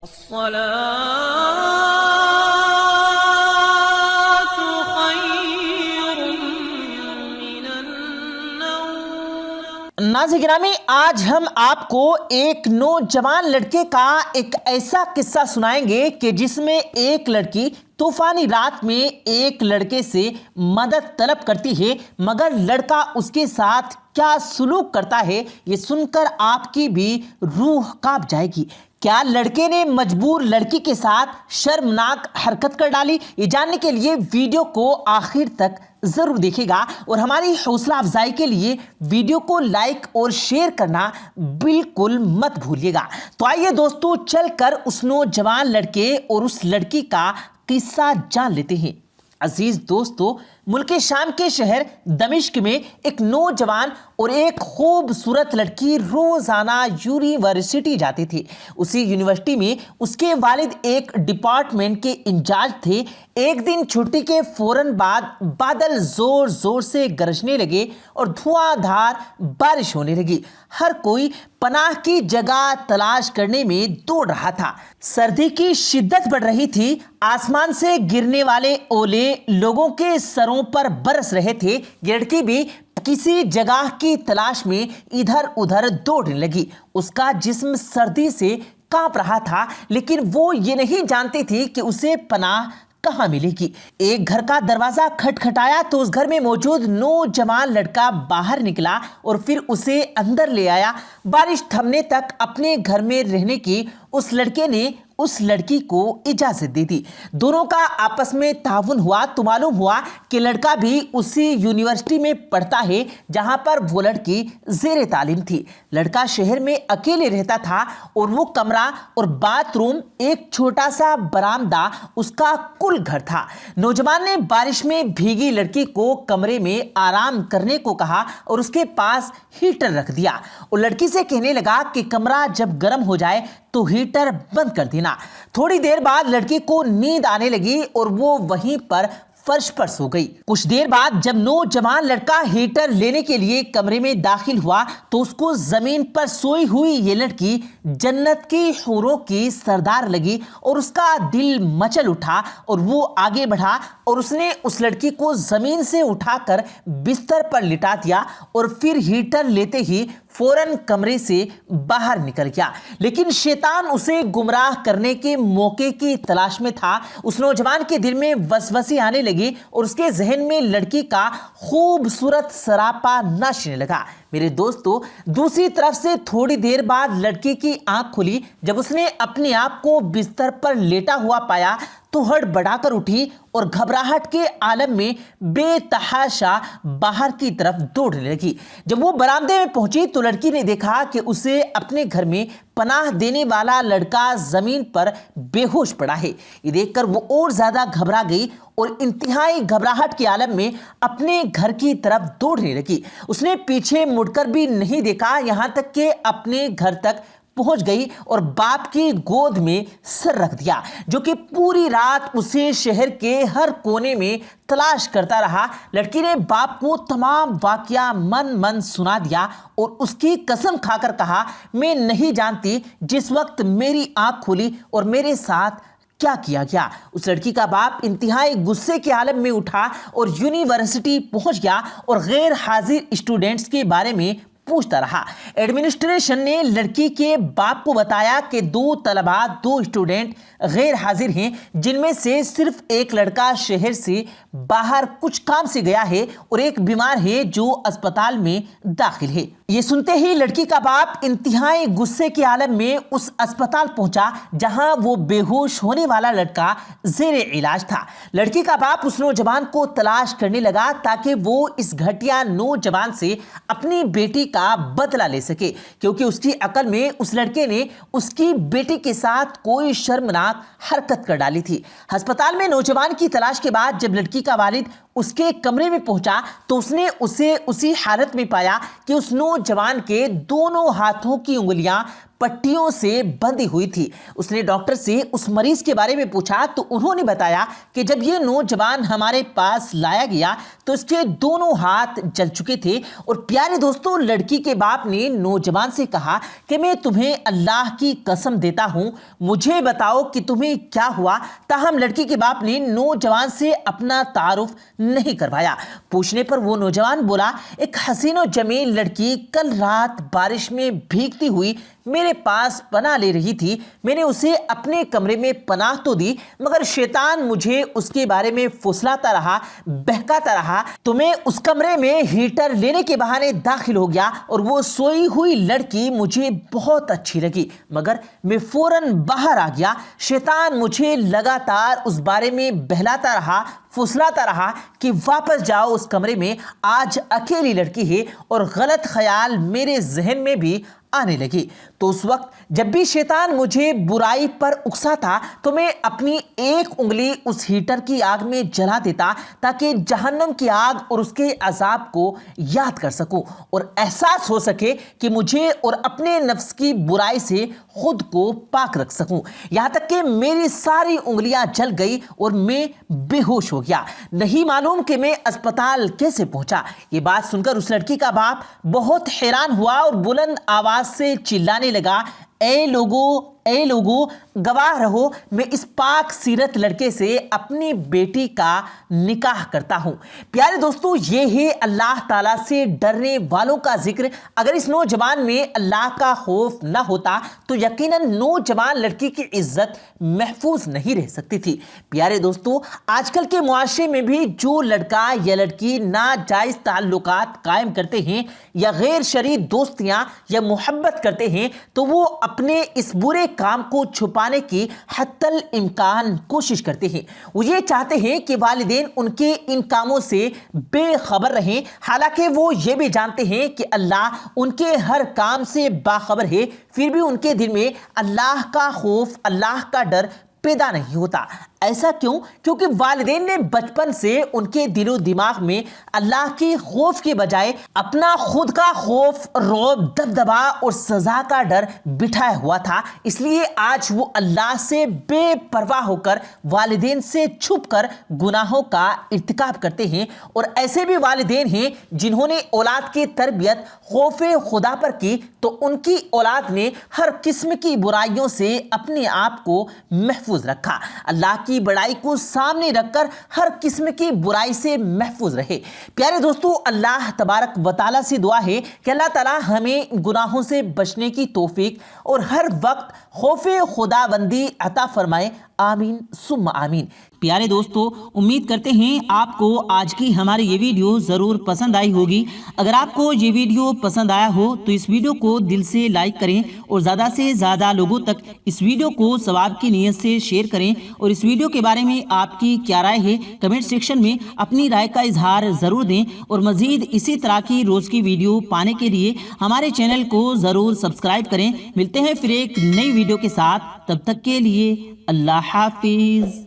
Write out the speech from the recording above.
الصلاة خير من النوم۔ ناظرین گرامی، آج ہم آپ کو ایک نوجوان لڑکے کا ایک ایسا قصہ سنائیں گے کہ جس میں ایک لڑکی طوفانی رات میں ایک لڑکے سے مدد طلب کرتی ہے، مگر لڑکا اس کے ساتھ کیا سلوک کرتا ہے یہ سن کر آپ کی بھی روح کانپ جائے گی۔ کیا لڑکے نے مجبور لڑکی کے ساتھ شرمناک حرکت کر ڈالی؟ یہ جاننے کے لیے ویڈیو کو آخر تک ضرور دیکھے گا، اور ہماری حوصلہ افزائی کے لیے ویڈیو کو لائک اور شیئر کرنا بالکل مت بھولیے گا۔ تو آئیے دوستو، چل کر اس نوجوان لڑکے اور اس لڑکی کا قصہ جان لیتے ہیں۔ عزیز دوستو، ملک شام کے شہر دمشق میں ایک نوجوان اور ایک خوبصورت لڑکی روزانہ یونیورسٹی جاتے تھے۔ اسی یونیورسٹی میں اس کے والد ایک ڈپارٹمنٹ کے انچارج تھے۔ ایک دن چھٹی کے فوراً بعد بادل زور زور سے گرجنے لگے اور دھواں دھار بارش ہونے لگی۔ ہر کوئی پناہ کی جگہ تلاش کرنے میں دوڑ رہا تھا۔ سردی کی شدت بڑھ رہی تھی، آسمان سے گرنے والے اولے لوگوں کے سروں پر برس رہے تھے۔ یہ لڑکی بھی کسی جگہ کی تلاش میں ادھر ادھر دوڑنے لگی۔ اس کا جسم سردی سے کانپ رہا تھا، لیکن وہ یہ نہیں جانتی تھی کہ اسے پناہ کہاں ملے گی۔ ایک گھر کا دروازہ کھٹکھٹایا تو اس گھر میں موجود نوجوان لڑکا باہر نکلا اور پھر اسے اندر لے آیا۔ بارش تھمنے تک اپنے گھر میں رہنے کی اس لڑکے نے اس لڑکی کو اجازت دے دی۔ دونوں کا آپس میں تعاون ہوا تو معلوم ہوا کہ لڑکا بھی اسی یونیورسٹی میں پڑھتا ہے جہاں پر وہ لڑکی زیر تعلیم تھی۔ لڑکا شہر میں اکیلے رہتا تھا اور وہ کمرہ اور باتھ روم، ایک چھوٹا سا برآمدہ اس کا کل گھر تھا۔ نوجوان نے بارش میں بھیگی لڑکی کو کمرے میں آرام کرنے کو کہا اور اس کے پاس ہیٹر رکھ دیا، اور لڑکی سے کہنے لگا کہ کمرہ جب گرم ہو جائے تو ہیٹر بند کر دینا۔ تھوڑی دیر بعد لڑکی کو نیند آنے لگی اور وہ وہیں پر فرش پر سو گئی۔ کچھ دیر بعد جب نوجوان لڑکا ہیٹر لینے کے لیے کمرے میں داخل ہوا تو اس کو زمین پر سوئی ہوئی یہ لڑکی جنت کی حوروں کی سردار لگی، اور اس کا دل مچل اٹھا اور وہ آگے بڑھا اور اس نے اس لڑکی کو زمین سے اٹھا کر بستر پر لٹا دیا، اور پھر ہیٹر لیتے ہی فوراً کمرے سے باہر نکل گیا۔ لیکن شیطان اسے گمراہ کرنے کے موقع کی تلاش میں تھا۔ اس نوجوان کے دل میں وسوسے آنے لگے اور اس کے ذہن میں لڑکی کا خوبصورت سراپا ناچنے لگا۔ میرے دوستو، دوسری طرف سے تھوڑی دیر بعد لڑکی کی آنکھ کھلی۔ جب اس نے اپنے آپ کو بستر پر لیٹا ہوا پایا تو ہڑبڑا کر اٹھی اور گھبراہٹ کے عالم میں بے تحاشا باہر کی طرف دوڑنے لگی۔ جب وہ برآمدے میں پہنچی تو لڑکی نے دیکھا کہ اسے اپنے گھر میں پناہ دینے والا لڑکا زمین پر بے ہوش پڑا ہے۔ یہ دیکھ کر وہ اور زیادہ گھبرا گئی اور انتہائی گھبراہٹ کے عالم میں اپنے گھر کی طرف دوڑنے لگی۔ اس نے پیچھے مڑ کر بھی نہیں دیکھا، یہاں تک کہ اپنے گھر تک پہنچ گئی اور باپ کی گود میں سر رکھ دیا، جو کہ پوری رات اسے شہر کے ہر کونے میں تلاش کرتا رہا۔ لڑکی نے باپ کو تمام واقعہ من سنا دیا اور اس کی قسم کھا کر کہا، میں نہیں جانتی جس وقت میری آنکھ کھلی اور میرے ساتھ کیا کیا گیا۔ اس لڑکی کا باپ انتہائی غصے کے عالم میں اٹھا اور یونیورسٹی پہنچ گیا اور غیر حاضر اسٹوڈنٹس کے بارے میں پوچھتا رہا۔ ایڈمنسٹریشن نے لڑکی کے باپ کو بتایا کہ 2 طلباء 2 اسٹوڈنٹ غیر حاضر ہیں، جن میں سے صرف ایک لڑکا شہر سے باہر کچھ کام سے گیا ہے اور ایک بیمار ہے جو اسپتال میں داخل ہے۔ یہ سنتے ہی لڑکی کا باپ انتہائی غصے کے عالم میں اس اسپتال پہنچا جہاں وہ بے ہوش ہونے والا لڑکا زیر علاج تھا۔ لڑکی کا باپ اس نوجوان کو تلاش کرنے لگا تاکہ وہ اس گھٹیا نوجوان سے اپنی بیٹی کا بدلہ لے سکے، کیونکہ اس کی عقل میں اس لڑکے نے اس کی بیٹی کے ساتھ کوئی شرمناک حرکت کر ڈالی تھی۔ ہسپتال میں نوجوان کی تلاش کے بعد جب لڑکی کا والد اس کے کمرے میں پہنچا تو اس نے اسے اسی حالت میں پایا کہ اس نوجوان کے دونوں ہاتھوں کی انگلیاں پٹیوں سے بندھی ہوئی تھی۔ اس نے ڈاکٹر سے اس مریض کے بارے میں پوچھا تو انہوں نے بتایا کہ جب یہ نوجوان ہمارے پاس لایا گیا تو اس کے دونوں ہاتھ جل چکے تھے۔ اور پیارے دوستوں، لڑکی کے باپ نے نوجوان سے کہا کہ میں تمہیں اللہ کی قسم دیتا ہوں، مجھے بتاؤ کہ تمہیں کیا ہوا۔ تاہم لڑکی کے باپ نے نوجوان سے اپنا تعارف نہیں کروایا۔ پوچھنے پر وہ نوجوان بولا، ایک حسین و جمیل لڑکی کل رات بارش میں بھیگتی ہوئی میرے پاس پناہ لے رہی تھی۔ میں نے اسے اپنے کمرے میں پناہ تو دی، مگر شیطان مجھے اس کے بارے میں پھسلاتا رہا، بہکاتا رہا، تو میں اس کمرے میں ہیٹر لینے کے بہانے داخل ہو گیا اور وہ سوئی ہوئی لڑکی مجھے بہت اچھی لگی، مگر میں فوراً باہر آ گیا۔ شیطان مجھے لگاتار اس بارے میں بہلاتا رہا، پھسلاتا رہا کہ واپس جاؤ اس کمرے میں، آج اکیلی لڑکی ہے، اور غلط خیال میرے ذہن میں بھی آنے لگی۔ تو اس وقت جب بھی شیطان مجھے برائی پر اکساتا تو میں اپنی ایک انگلی اس ہیٹر کی آگ میں جلا دیتا تاکہ جہنم کی آگ اور اس کے عذاب کو یاد کر سکوں اور احساس ہو سکے کہ مجھے اور اپنے نفس کی برائی سے خود کو پاک رکھ سکوں، یہاں تک کہ میری ساری انگلیاں جل گئی اور میں بے ہوش ہو گیا۔ نہیں معلوم کہ میں اسپتال کیسے پہنچا۔ یہ بات سن کر اس لڑکی کا باپ بہت حیران ہوا اور بلند آواز سے چلانے لگا، اے لوگو گواہ رہو، میں اس پاک سیرت لڑکے سے اپنی بیٹی کا نکاح کرتا ہوں۔ پیارے دوستو، یہ ہے اللہ تعالیٰ سے ڈرنے والوں کا ذکر۔ اگر اس نوجوان میں اللہ کا خوف نہ ہوتا تو یقیناً نوجوان لڑکی کی عزت محفوظ نہیں رہ سکتی تھی۔ پیارے دوستو، آج کل کے معاشرے میں بھی جو لڑکا یا لڑکی ناجائز تعلقات قائم کرتے ہیں یا غیر شرعی دوستیاں یا محبت کرتے ہیں تو وہ اپنے اس برے کام کو چھپانے کی حتی الامکان کوشش کرتے ہیں۔ وہ یہ چاہتے ہیں کہ والدین ان کے ان کاموں سے بے خبر رہیں، حالانکہ وہ یہ بھی جانتے ہیں کہ اللہ ان کے ہر کام سے باخبر ہے، پھر بھی ان کے دل میں اللہ کا خوف، اللہ کا ڈر پیدا نہیں ہوتا۔ ایسا کیوں؟ کیونکہ والدین نے بچپن سے ان کے دل و دماغ میں اللہ کے خوف کے بجائے اپنا خود کا خوف، رعب، دبدبا اور سزا کا ڈر بٹھایا ہوا تھا۔ اس لیے آج وہ اللہ سے بے پرواہ ہو کر والدین سے چھپ کر گناہوں کا ارتکاب کرتے ہیں۔ اور ایسے بھی والدین ہیں جنہوں نے اولاد کی تربیت خوف خدا پر کی تو ان کی اولاد نے ہر قسم کی برائیوں سے اپنے آپ کو محفوظ رکھا۔ اللہ کی بڑائی کو سامنے رکھ کر ہر قسم کی برائی سے محفوظ رہے۔ پیارے دوستو، اللہ تبارک و تعالیٰ سے دعا ہے کہ اللہ تعالیٰ ہمیں گناہوں سے بچنے کی توفیق اور ہر وقت خوف خدا بندی عطا فرمائے، آمین ثم آمین۔ پیارے دوستو، امید کرتے ہیں آپ کو آج کی ہماری یہ ویڈیو ضرور پسند آئی ہوگی۔ اگر آپ کو یہ ویڈیو پسند آیا ہو تو اس ویڈیو کو دل سے لائک کریں اور زیادہ سے زیادہ لوگوں تک اس ویڈیو کو ثواب کی نیت سے شیئر کریں، اور اس ویڈیو کے بارے میں آپ کی کیا رائے ہے کمنٹ سیکشن میں اپنی رائے کا اظہار ضرور دیں، اور مزید اسی طرح کی روز کی ویڈیو پانے کے لیے ہمارے چینل کو ضرور سبسکرائب کریں۔ ملتے ہیں پھر ایک نئی ویڈیو کے ساتھ، تب تک کے لیے اللہ حافظ۔